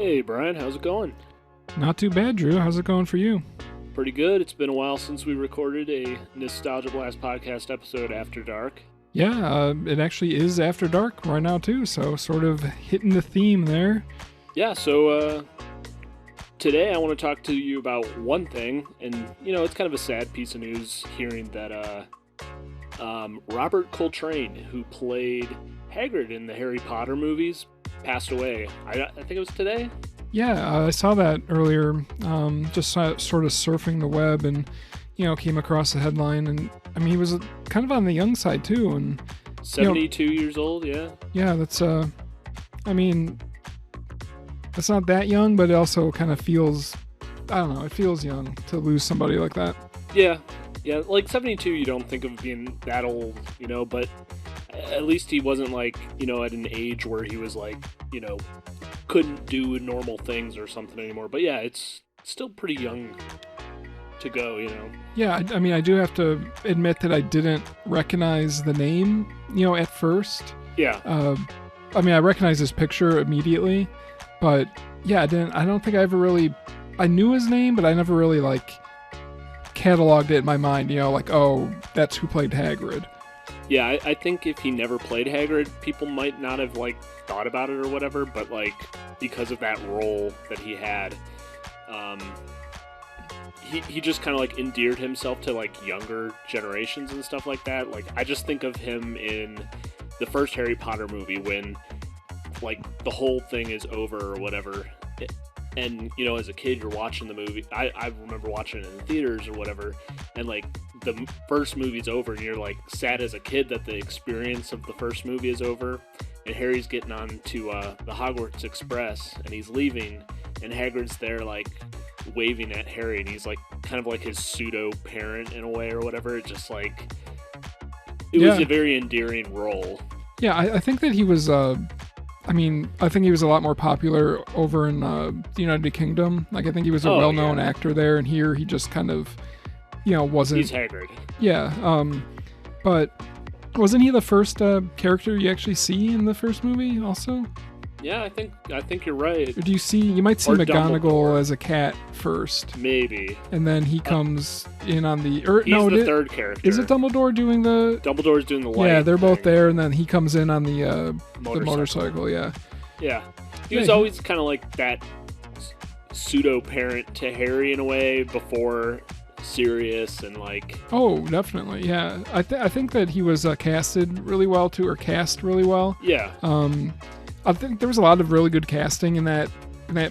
Hey Brian, how's it going? Not too bad, Drew. How's it going for you? Pretty good. It's been a while since we recorded a Nostalgia Blast podcast episode after dark. Yeah, it actually is after dark right now too, so sort of hitting the theme there. Yeah, so today I want to talk to you about one thing, and it's kind of a sad piece of news hearing that Robert Coltrane, who played Hagrid in the Harry Potter movies, passed away. I think it was today. Yeah, I saw that earlier. Just sort of surfing the web and came across the headline, and I mean he was kind of on the young side too, and 72 years old. Yeah, that's I mean it's not that young, but it also kind of feels, I don't know, it feels young to lose somebody like that. Yeah, like 72 you don't think of being that old, but at least he wasn't like, at an age where he was like, couldn't do normal things or something anymore. But yeah, it's still pretty young to go, Yeah, I mean, I do have to admit that I didn't recognize the name, at first. Yeah. I mean, I recognized his picture immediately, but yeah, I don't think I ever really, I knew his name, but I never really like cataloged it in my mind, like, oh, that's who played Hagrid. Yeah, I think if he never played Hagrid, people might not have, like, thought about it or whatever, but, like, because of that role that he had, he just kind of, like, endeared himself to, like, younger generations and stuff like that. Like, I just think of him in the first Harry Potter movie when, like, the whole thing is over or whatever, and, as a kid, you're watching the movie. I remember watching it in theaters or whatever, and, like, the first movie's over, and you're, like, sad as a kid that the experience of the first movie is over, and Harry's getting on to the Hogwarts Express, and he's leaving, and Hagrid's there, like, waving at Harry, and he's, like, kind of like his pseudo-parent in a way or whatever. It just, like, it was a very endearing role. Yeah, I think that he was... I think he was a lot more popular over in the United Kingdom. Like, I think he was a well-known actor there, and here he just kind of, wasn't... He's Hagrid. Yeah, but wasn't he the first character you actually see in the first movie also? Yeah, I think you're right. Or you might see or McGonagall Dumbledore. as a cat first. Maybe. And then he comes in on the... He's the third character. Is it Dumbledore doing the... Dumbledore's doing the light. Yeah, they're both thing. there, and then he comes in on the motorcycle, yeah. Yeah. He was always kind of like that pseudo-parent to Harry in a way before Sirius and like... Oh, definitely, yeah. I think that he was cast really well, Yeah. I think there was a lot of really good casting in that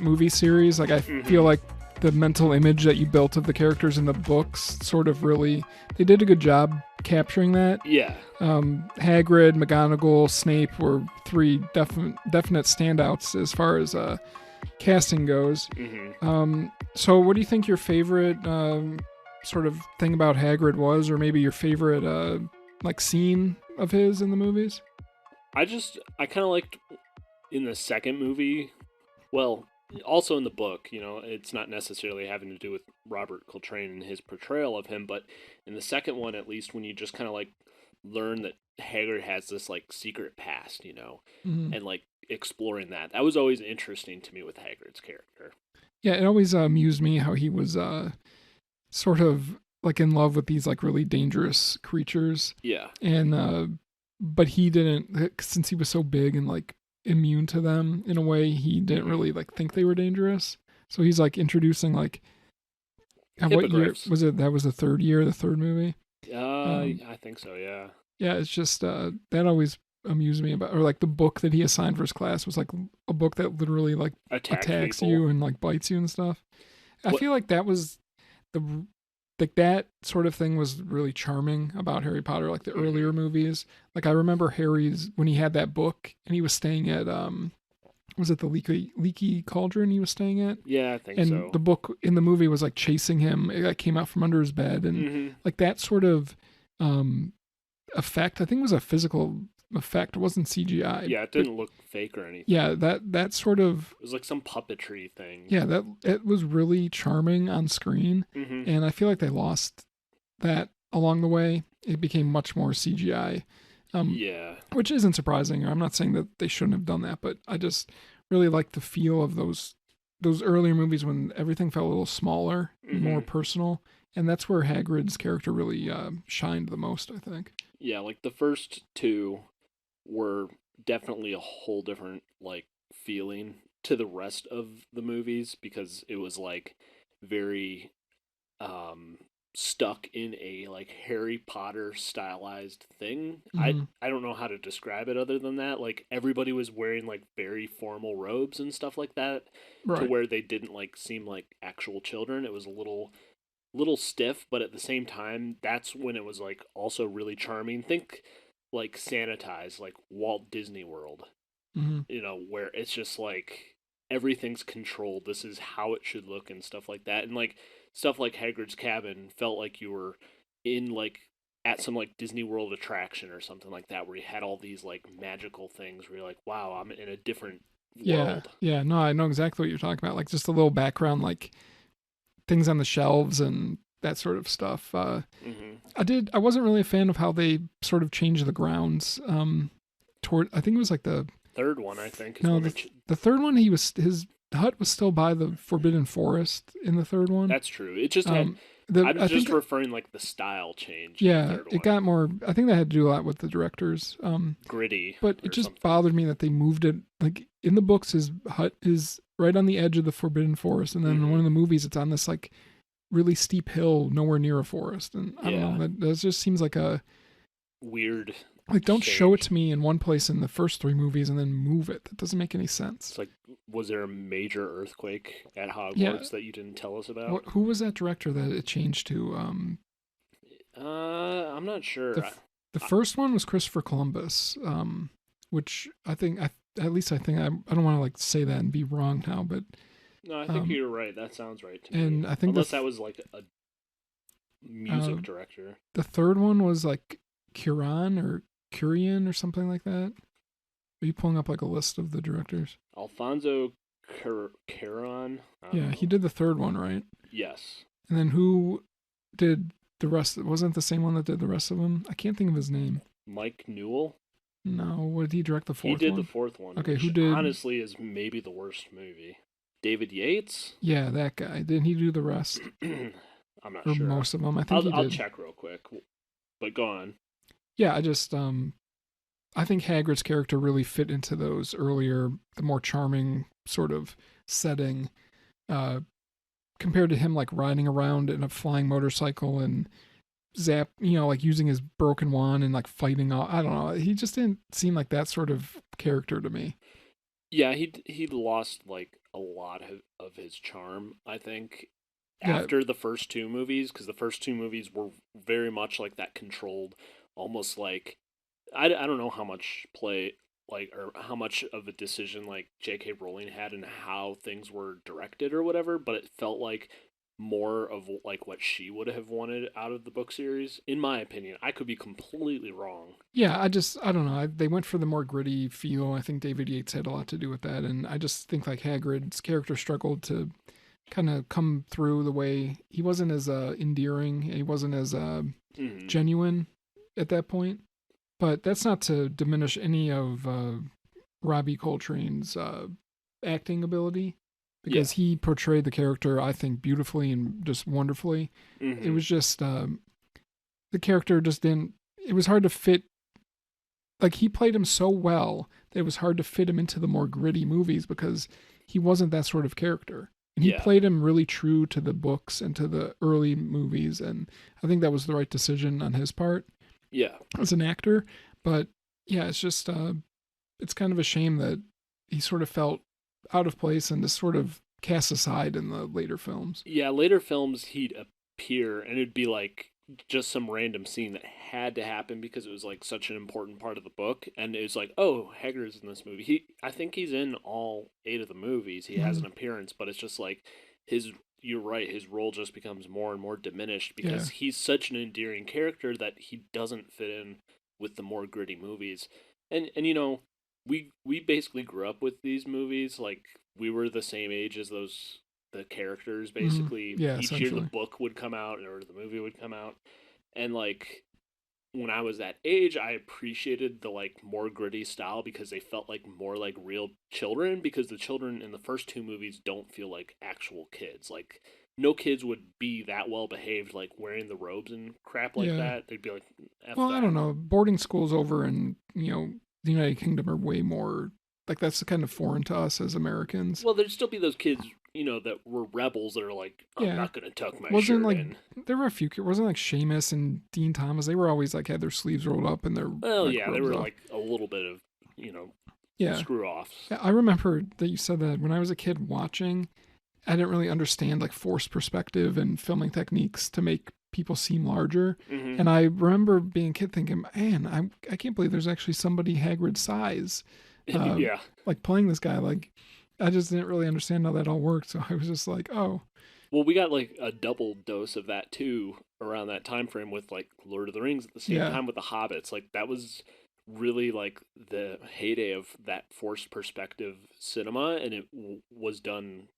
movie series. Like, I feel like the mental image that you built of the characters in the books sort of really... They did a good job capturing that. Yeah. Hagrid, McGonagall, Snape were three definite standouts as far as casting goes. Mm-hmm. So what do you think your favorite sort of thing about Hagrid was, or maybe your favorite like scene of his in the movies? I kind of liked in the second movie, well, also in the book, it's not necessarily having to do with Robert Coltrane and his portrayal of him, but in the second one, at least, when you just kind of like learn that Hagrid has this like secret past, Mm-hmm. and like exploring that was always interesting to me with Hagrid's character. Yeah, it always amused me how he was sort of like in love with these like really dangerous creatures. Yeah. And but he didn't, since he was so big and like immune to them in a way, he didn't really like think they were dangerous. So he's like introducing like what year was it? That was the third movie. I think so. Yeah. Yeah, it's just that always amused me about, or like the book that he assigned for his class was like a book that literally like attacks you and like bites you and stuff. I feel like that was that sort of thing was really charming about Harry Potter, like the earlier movies. Like, I remember when he had that book and he was staying at, was it the leaky cauldron he was staying at? Yeah, I think so. so. And the book in the movie was like chasing him. It like came out from under his bed, and like that sort of effect, I think it was a physical effect. It wasn't CGI. Yeah, it didn't look fake or anything. Yeah, that sort of... It was like some puppetry thing. Yeah, it was really charming on screen, and I feel like they lost that along the way. It became much more CGI. Which isn't surprising. I'm not saying that they shouldn't have done that, but I just really like the feel of those those earlier movies when everything felt a little smaller, more Mhm. personal, and that's where Hagrid's character really shined the most, I think. Yeah, like the first two were definitely a whole different like feeling to the rest of the movies because it was like very um stuck in a like Harry Potter stylized thing. Hmm. I don't know how to describe it other than that. Like everybody was wearing like very formal robes and stuff like that to Right. where they didn't like seem like actual children. It was a little stiff, but at the same time, that's when it was like also really charming. Think like sanitized, like Walt Disney World, Hmm. where it's just like everything's controlled. This is how it should look and stuff like that. And like stuff like Hagrid's cabin felt like you were in like at some like Disney World attraction or something like that, where you had all these like magical things where you're like, wow, I'm in a different Yeah, world. yeah. No, I know exactly what you're talking about. Like just a little background, like things on the shelves and that sort of stuff. Hmm. I wasn't really a fan of how they sort of changed the grounds. Toward I think it was like the Third one, I think, is no when the the third one. His hut was still by the Forbidden Forest in the third one. that's true. It just had. Um, the I'm I just think referring like the style change in the yeah, third it one. got more. I think that had to do a lot with the directors. Gritty But it or just something. bothered me that they moved it. Like in the books, his hut is right on the edge of the Forbidden Forest, and then in one Hmm. of the movies, it's on this like really steep hill, nowhere near a forest. And I don't Yeah. know. That just seems like a Weird like don't show it change. to me in one place in the first three movies and then move it. That doesn't make any sense. It's like, was there a major earthquake at Yeah. Hogwarts that you didn't tell us about? Who was that director that it changed to? I'm not The sure. the I, first one was Christopher Columbus, which I think at least I think I don't want to like say that and be wrong now, but no, I think um, you're right. That sounds right to me. and I think Unless that was like a uh, music director. the third one was like Curian or something like that. Are you pulling up like a list of the directors? Alfonso Cuarón. I don't Yeah, he know. did the third one, right? Yes. And then who did the rest? Wasn't the same one that did the rest of them? I can't think of his name. Mike Newell. No, what did he direct the He fourth did the one? fourth one, Okay, who which did? honestly is maybe the worst movie. David Yates? Yeah, that guy. Didn't he do the rest I'm not or sure. most of them? I think I'll he I'll did. check real quick. But go on. Yeah, I think Hagrid's character really fit into those earlier, the more charming sort of setting, uh, compared to him like riding around in a flying motorcycle and like using his broken wand and like fighting all. I don't know. He just didn't seem like that sort of character to me. Yeah, he lost like a lot of his charm, I think, Yeah. after the first two movies because the first two movies were very much like that controlled, almost like I don't know how much play like or how much of a decision like J.K. Rowling had in how things were directed or whatever, but it felt like more of like what she would have wanted out of the book series, in my opinion. I could be completely wrong. Yeah, I don't know. They went for the more gritty feel. I think David Yates had a lot to do with that, and I just think like Hagrid's character struggled to kind of come through the way he wasn't as endearing. He wasn't as Hmm. genuine at that point. But that's not to diminish any of Robbie Coltrane's acting ability Yeah. because he portrayed the character, I think, beautifully and just wonderfully. It Hmm. was just the character just didn't. It was hard to fit. Like he played him so well that it was hard to fit him into the more gritty movies because he wasn't that sort of character. And he Yeah. played him really true to the books and to the early movies, and I think that was the right decision on his part Yeah. as an actor. But yeah, it's just it's kind of a shame that he sort of felt out of place and just sort of cast aside in the later films. Yeah, later films he'd appear and it'd be like just some random scene that had to happen because it was like such an important part of the book and it was like, "Oh, Hagrid's in this movie." I think he's in all 8 of the movies. He has Hmm. an appearance, but it's just like his you're right, his role just becomes more and more diminished Yeah. because he's such an endearing character that he doesn't fit in with the more gritty movies. And we basically grew up with these movies like we were the same age as the characters Hmm. basically. Yeah, Each year the essentially. book would come out or the movie would come out and like when I was that age, I appreciated the like more gritty style because they felt like more like real children, because the children in the first two movies don't feel like actual kids. Like no kids would be that well behaved, like wearing the robes and crap like Yeah. that. They'd be like, F Well, that. I don't know. Boarding schools over in, the United Kingdom are way more like that's kind of foreign to us as Americans. Well, there'd still be those kids, that were rebels that are like, I'm not gonna tuck my shirt in. There were a few kids. Wasn't like Seamus and Dean Thomas. They were always like had their sleeves rolled up and their Well, yeah, they were off. like a little bit of screw offs. Yeah, I remember that you said that when I was a kid watching, I didn't really understand like forced perspective and filming techniques to make people seem larger. Mm-hmm. And I remember being a kid thinking, man, I can't believe there's actually somebody Hagrid's size, yeah, like playing this guy. Like I just didn't really understand how that all worked. So I was just like, oh. Well, we got like a double dose of that too around that time frame with like Lord of the Rings at the same time with the Hobbits. Like that was really like the heyday of that forced perspective cinema, and it was done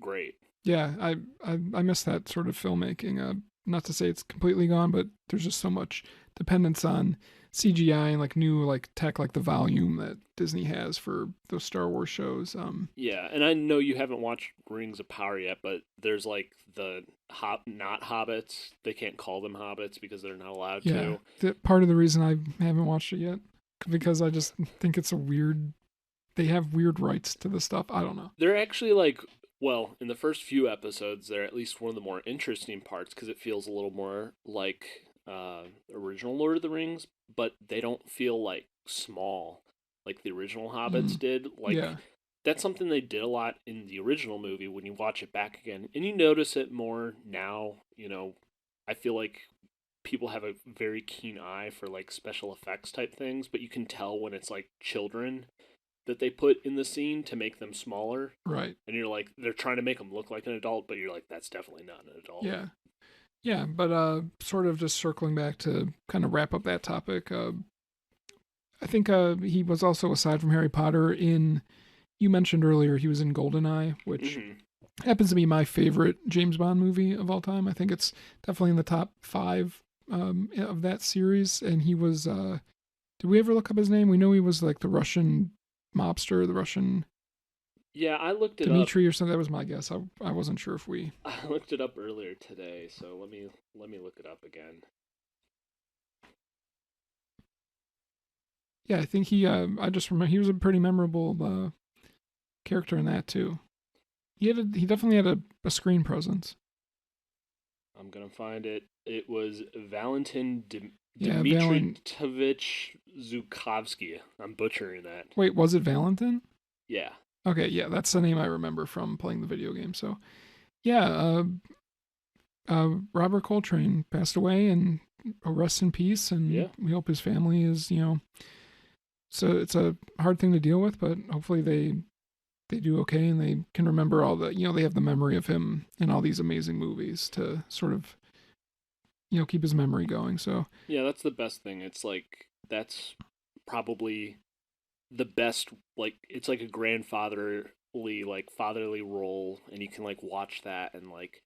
great. Yeah, I miss that sort of filmmaking. Not to say it's completely gone, but there's just so much dependence on CGI and like new like tech, like the volume that Disney has for those Star Wars shows. Yeah, and I know you haven't watched Rings of Power yet, but there's like the not hobbits. They can't call them hobbits because they're not allowed to. Yeah, part of the reason I haven't watched it yet because I just think it's a weird. They have weird rights to the stuff. I don't know. They're actually like. Well, in the first few episodes, they're at least one of the more interesting parts because it feels a little more like original Lord of the Rings, but they don't feel like small like the original Hobbits did. Like that's something they did a lot in the original movie when you watch it back again, and you notice it more now. I feel like people have a very keen eye for like special effects type things, but you can tell when it's like children that they put in the scene to make them smaller. Right. And you're like, they're trying to make them look like an adult, but you're like, that's definitely not an adult. Yeah. Yeah, but sort of just circling back to kind of wrap up that topic, I think he was also, aside from Harry Potter, you mentioned earlier, he was in GoldenEye, which happens to be my favorite James Bond movie of all time. I think it's definitely in the top 5 of that series. And he was, did we ever look up his name? We know he was like the Russian mobster, the Russian. Yeah, I looked it Dimitri up. Or something. That was my guess. I wasn't sure if we. I looked it up earlier today, so let me look it up again. Yeah, I think he. I just remember he was a pretty memorable character in that too. He definitely had a screen presence. I'm gonna find it. It was Valentin Dmitrievich Zhukovsky. I'm butchering that. Wait, was it Valentin? Yeah. Okay, yeah, that's the name I remember from playing the video game. So, yeah, Robert Coltrane passed away, and rest in peace. And we hope his family is, so it's a hard thing to deal with, but hopefully they do okay, and they can remember all the, they have the memory of him in all these amazing movies to sort of, keep his memory going. So yeah, that's the best thing. It's like that's probably the best. Like it's like a grandfatherly, like fatherly role, and you can like watch that and like.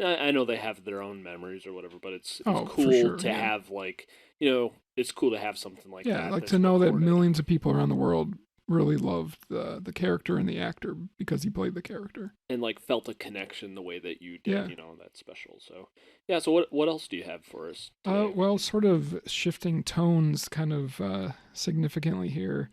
I know they have their own memories or whatever, but it's cool to have like it's cool to have something like that. Yeah, like to know that millions of people around the world really loved the character and the actor because he played the character and like felt a connection the way that you did. That's special. So yeah. So what else do you have for us today? Well, sort of shifting tones kind of significantly here.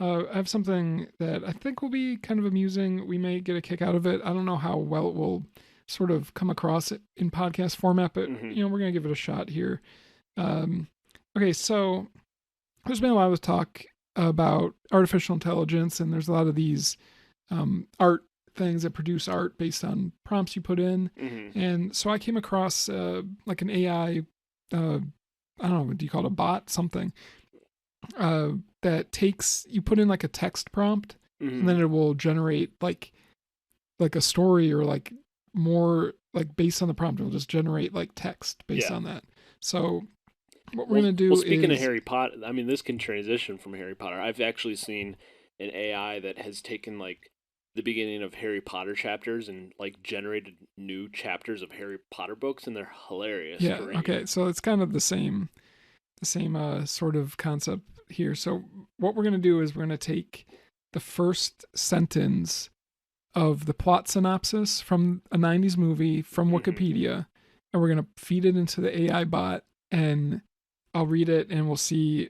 I have something that I think will be kind of amusing. We may get a kick out of it. I don't know how well it will sort of come across in podcast format, but we're going to give it a shot here. Okay, so there's been a lot of talk about artificial intelligence, and there's a lot of these art things that produce art based on prompts you put in. And so I came across like an AI, I don't know, do you call it a bot? Something that you put in like a text prompt, and then it will generate like a story or like more like based on the prompt, it'll just generate like text based on that. So what we're going to do speaking of Harry Potter, I mean, this can transition from Harry Potter. I've actually seen an AI that has taken like the beginning of Harry Potter chapters and like generated new chapters of Harry Potter books, and they're hilarious. Yeah. Okay. So it's kind of the same sort of concept here. So what we're going to do is we're going to take the first sentence of the plot synopsis from a 90s movie from Wikipedia, and we're going to feed it into the AI bot, and I'll read it, and we'll see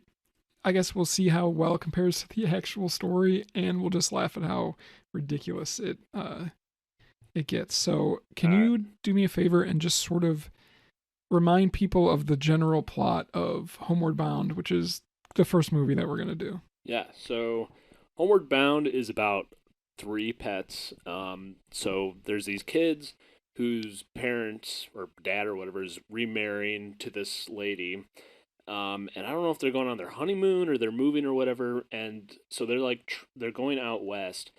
how well it compares to the actual story, and we'll just laugh at how ridiculous it gets. So can you do me a favor and just sort of remind people of the general plot of Homeward Bound, which is the first movie that we're going to do? Yeah, so Homeward Bound is about 3 pets. So there's these kids whose parents or dad or whatever is remarrying to this lady. And I don't know if they're going on their honeymoon or they're moving or whatever. And so they're they're going out west,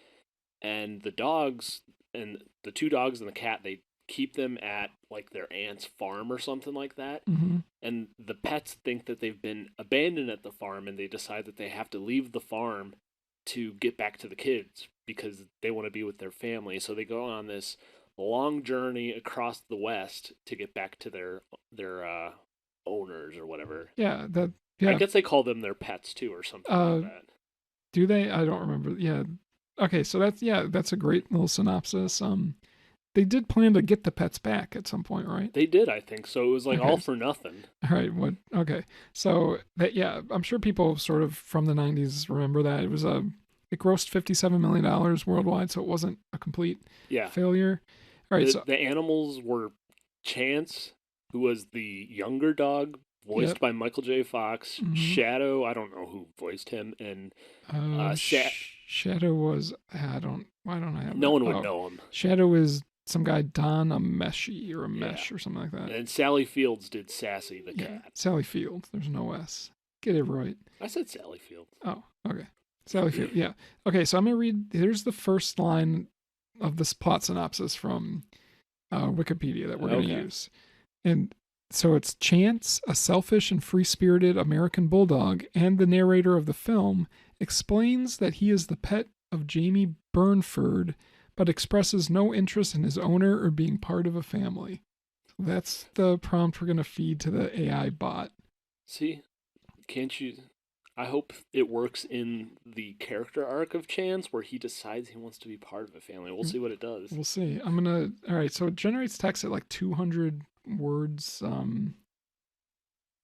and the dogs and the 2 dogs and the cat, they keep them at like their aunt's farm or something like that. Mm-hmm. And the pets think that they've been abandoned at the farm, and they decide that they have to leave the farm to get back to the kids because they want to be with their family. So they go on this long journey across the west to get back to their owners or whatever. Yeah. I guess they call them their pets too or something like that. Do they? I don't remember. Yeah. Okay, so that's a great little synopsis. They did plan to get the pets back at some point, right? They did, I think. So it was like all for nothing. All right. What? Okay. So I'm sure people sort of from the 90s remember that. It was it grossed $57 million worldwide, so it wasn't a complete failure. All right. The animals were Chance, who was the younger dog, voiced by Michael J. Fox. Mm-hmm. Shadow, I don't know who voiced him, and Shadow was I don't have. No one would know him. Shadow is some guy, Don Ameshi or Amesh or something like that. And Sally Fields did Sassy the cat. Sally Fields. There's no S. Get it right. I said Sally Fields. Oh, okay. Sally Fields. Yeah. Okay, so I'm going to read. Here's the first line of this plot synopsis from Wikipedia that we're going to use. And so it's Chance, a selfish and free-spirited American bulldog, and the narrator of the film explains that he is the pet of Jamie Burnford, but expresses no interest in his owner or being part of a family. So that's the prompt we're going to feed to the AI bot. See, can't you... I hope it works in the character arc of Chance where he decides he wants to be part of a family. We'll see what it does. We'll see. All right, so it generates text at like 200 words. I'm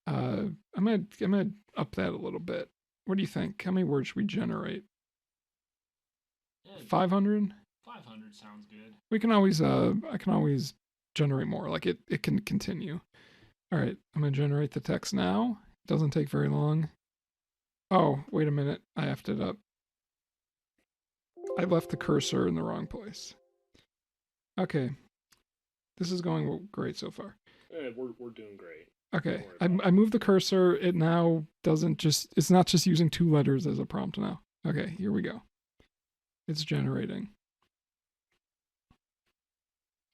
gonna up that a little bit. What do you think? How many words should we generate? 500? 500 sounds good. We can always I can always generate more. Like it can continue. All right, I'm gonna generate the text now. It doesn't take very long. Oh, wait a minute. I effed it up. I left the cursor in the wrong place. Okay. This is going great so far. We're doing great. Okay. I moved the cursor. It now it's not just using 2 letters as a prompt now. Okay, here we go. It's generating.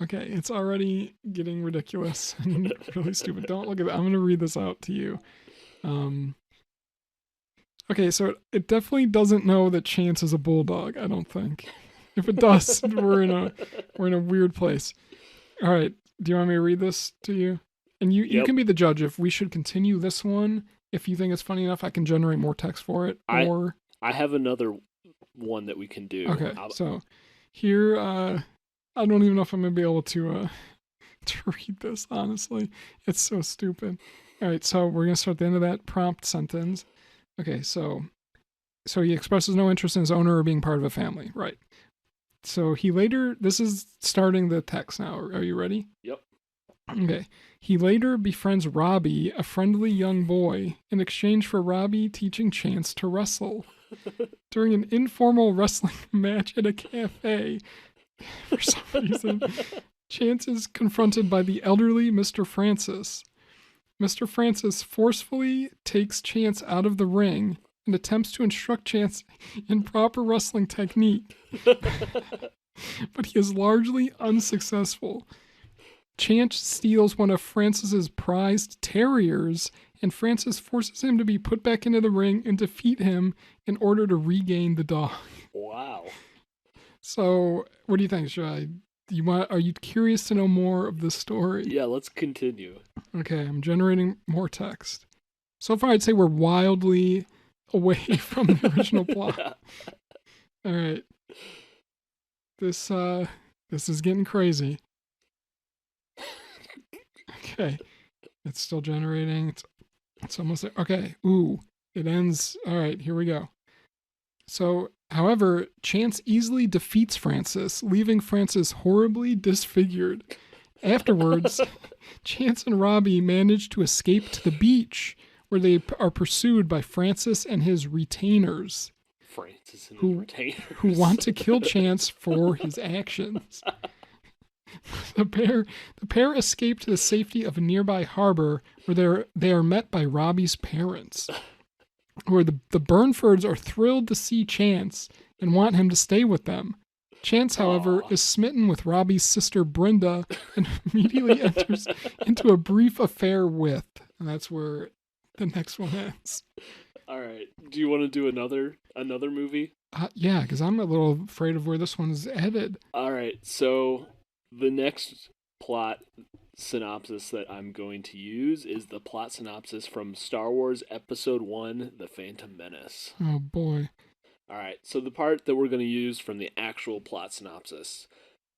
Okay, it's already getting ridiculous and really stupid. Don't look at that. I'm going to read this out to you. Okay, so it definitely doesn't know that Chance is a bulldog, I don't think. If it does, we're in a weird place. All right, do you want me to read this to you? And you can be the judge. If we should continue this one, if you think it's funny enough, I can generate more text for it. Or I have another one that we can do. Okay, so here, I don't even know if I'm going to be able to read this, honestly. It's so stupid. All right, so we're going to start at the end of that prompt sentence. Okay, so he expresses no interest in his owner or being part of a family, right? So this is starting the text now. Are you ready? Yep. Okay. He later befriends Robbie, a friendly young boy, in exchange for Robbie teaching Chance to wrestle. During an informal wrestling match at a cafe, for some reason, Chance is confronted by the elderly Mr. Francis. Mr. Francis forcefully takes Chance out of the ring and attempts to instruct Chance in proper wrestling technique. But he is largely unsuccessful. Chance steals one of Francis's prized terriers, and Francis forces him to be put back into the ring and defeat him in order to regain the dog. Wow. So, what do you think? Are you curious to know more of the story? Yeah, let's continue. Okay, I'm generating more text. So far, I'd say we're wildly away from the original plot. All right. This is getting crazy. Okay. It's still generating. It's almost there. Okay. Ooh. It ends. All right. Here we go. So, however, Chance easily defeats Francis, leaving Francis horribly disfigured. Afterwards, Chance and Robbie manage to escape to the beach, where they are pursued by Francis and his retainers. Who want to kill Chance for his actions. The pair escape to the safety of a nearby harbor, where they are met by Robbie's parents, where the Burnfords are thrilled to see Chance and want him to stay with them. Chance, however, is smitten with Robbie's sister Brenda and immediately enters into a brief affair with. And that's where the next one ends. All right. Do you want to do another movie? Yeah, because I'm a little afraid of where this one's headed. All right. So the next plot synopsis that I'm going to use is the plot synopsis from Star Wars Episode 1, The Phantom Menace. Oh, boy. All right. So the part that we're going to use from the actual plot synopsis.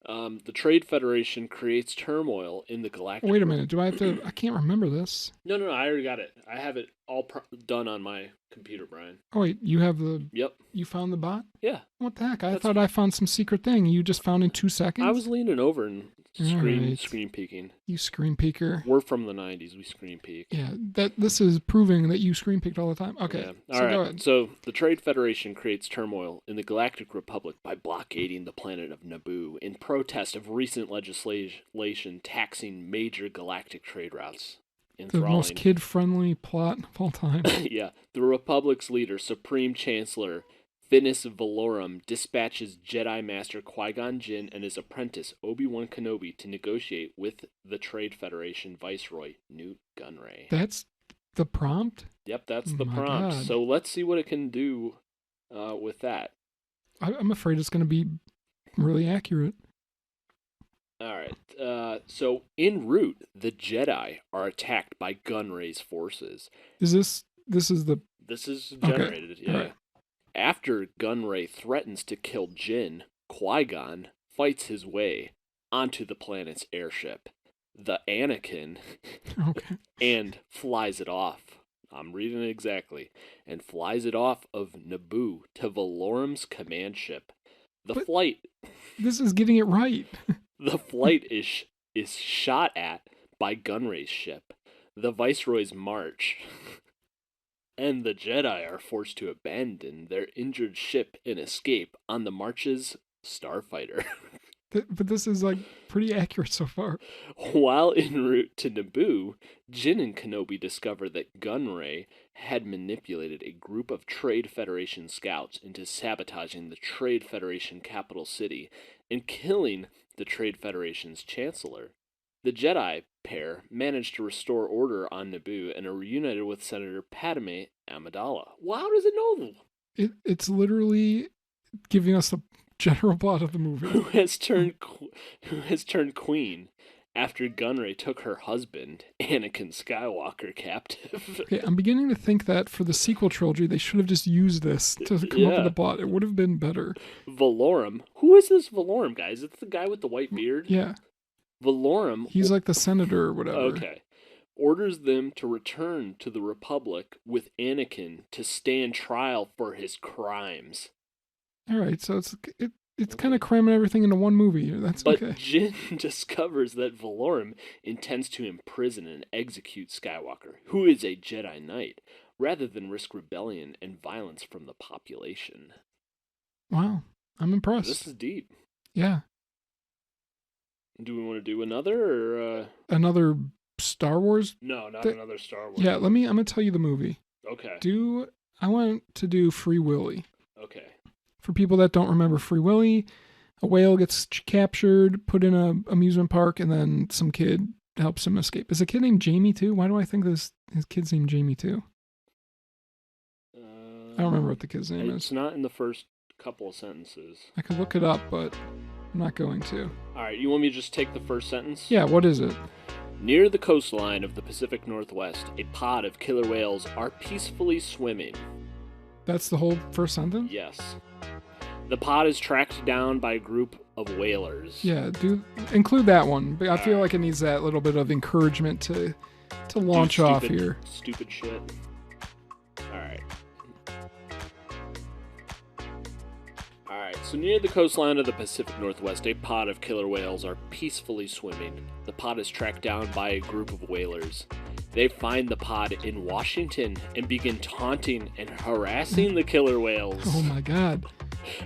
The Trade Federation creates turmoil in the galactic... Wait a minute. Do I have to... I can't remember this. No, I already got it. I have it all done on my computer, Brian. Oh, wait. You have the... Yep. You found the bot? Yeah. What the heck? I thought I found some secret thing you just found in 2 seconds? I was leaning over and screen peeking. You screen peeker. We're from the 90s. We screen peek. Yeah, this is proving that you screen peeked all the time. Okay, yeah. All right. Go ahead. So the Trade Federation creates turmoil in the Galactic Republic by blockading the planet of Naboo in protest of recent legislation taxing major galactic trade routes. The most kid-friendly plot of all time. Yeah. The Republic's leader, Supreme Chancellor Finis Valorum, dispatches Jedi Master Qui-Gon Jinn and his apprentice Obi-Wan Kenobi to negotiate with the Trade Federation Viceroy Newt Gunray. That's the prompt? Yep, that's the prompt. God. So let's see what it can do with that. I'm afraid it's going to be really accurate. All right. So en route, the Jedi are attacked by Gunray's forces. This is generated, okay. Yeah. Right. After Gunray threatens to kill Jinn, Qui-Gon fights his way onto the planet's airship, the Anakin, and flies it off. I'm reading it exactly. And flies it off of Naboo to Valorum's command ship. This is getting it right. The flight is shot at by Gunray's ship, the Viceroy's march. And the Jedi are forced to abandon their injured ship and escape on the March's starfighter. But this is, pretty accurate so far. While en route to Naboo, Jinn and Kenobi discover that Gunray had manipulated a group of Trade Federation scouts into sabotaging the Trade Federation capital city and killing the Trade Federation's chancellor. The Jedi pair managed to restore order on Naboo and are reunited with Senator Padme Amidala. Well, how does it know? It's literally giving us the general plot of the movie. Who has turned queen after Gunray took her husband, Anakin Skywalker, captive. Okay, I'm beginning to think that for the sequel trilogy, they should have just used this to come up with a plot. It would have been better. Valorum. Who is this Valorum guy? Is it the guy with the white beard? Yeah. Valorum. He's like the senator or whatever. Okay. Orders them to return to the Republic with Anakin to stand trial for his crimes. All right, so it's kind of cramming everything into one movie. That's okay. But Jinn discovers that Valorum intends to imprison and execute Skywalker, who is a Jedi Knight, rather than risk rebellion and violence from the population. Wow, I'm impressed. This is deep. Yeah. Do we want to do another or another Star Wars? No, not another Star Wars. Yeah, I'm gonna tell you the movie. Okay. I want to do Free Willy. Okay. For people that don't remember Free Willy, a whale gets captured, put in an amusement park, and then some kid helps him escape. Is a kid named Jamie too? Why do I think his kid's named Jamie too? I don't remember what the kid's name is. It's not in the first couple of sentences. I could look it up, but I'm not going to. All right, you want me to just take the first sentence? Yeah, what is it? Near the coastline of the Pacific Northwest, a pod of killer whales are peacefully swimming. That's the whole first sentence? Yes. The pod is tracked down by a group of whalers. Yeah, include that one. But I feel like it needs that little bit of encouragement to launch off here. Stupid shit. Alright. Alright, so near the coastline of the Pacific Northwest, a pod of killer whales are peacefully swimming. The pod is tracked down by a group of whalers. They find the pod in Washington and begin taunting and harassing the killer whales. Oh my god.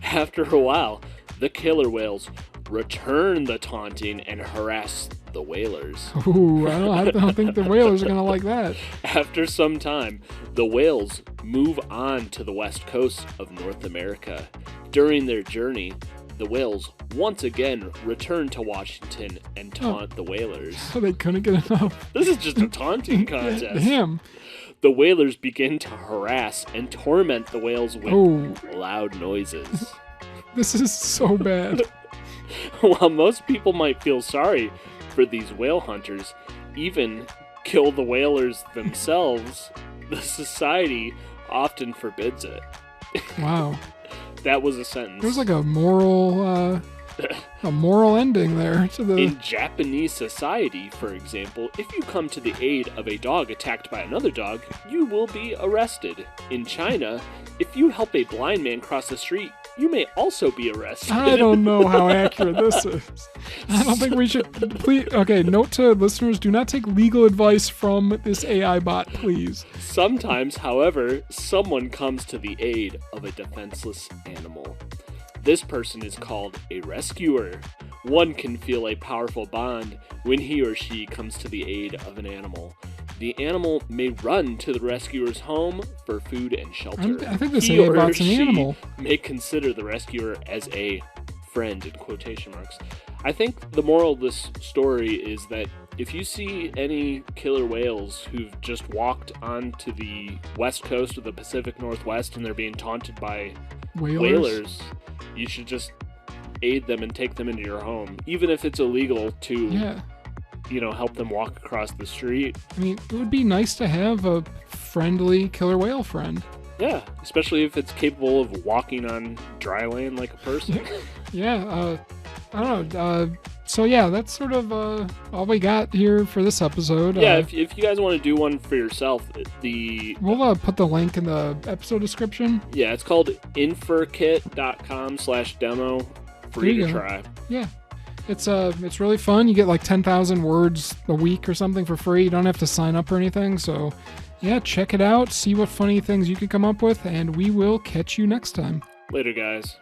After a while, the killer whales return the taunting and harass the whalers. Ooh, I don't think the whalers are going to like that. After some time, the whales move on to the west coast of North America. During their journey, the whales once again return to Washington and taunt the whalers. So they couldn't get enough. This is just a taunting contest. Damn. The whalers begin to harass and torment the whales with loud noises. This is so bad. While most people might feel sorry for these whale hunters, even kill the whalers themselves, the society often forbids it. Wow. That was a sentence. There's like a moral ending there to the... In Japanese society, for example, if you come to the aid of a dog attacked by another dog, you will be arrested. In China, if you help a blind man cross the street, you may also be arrested. I don't know how accurate this is. I don't think we should... Please, okay, note to listeners, do not take legal advice from this AI bot, please. Sometimes, however, someone comes to the aid of a defenseless animal. This person is called a rescuer. One can feel a powerful bond when he or she comes to the aid of an animal. The animal may run to the rescuer's home for food and shelter. I think this AI bot's an animal. May consider the rescuer as a friend, in quotation marks. I think the moral of this story is that if you see any killer whales who've just walked onto the west coast of the Pacific Northwest and they're being taunted by whalers, you should just aid them and take them into your home, even if it's illegal to help them walk across the street. I mean, it would be nice to have a friendly killer whale friend. Yeah, especially if it's capable of walking on dry land like a person. I don't know. So yeah, that's sort of all we got here for this episode. Yeah, if you guys want to do one for yourself, we'll put the link in the episode description. Yeah, it's called infurkit.com/demo. Free to try. Yeah. It's really fun. You get like 10,000 words a week or something for free. You don't have to sign up or anything. So yeah, check it out. See what funny things you can come up with, and we will catch you next time. Later, guys.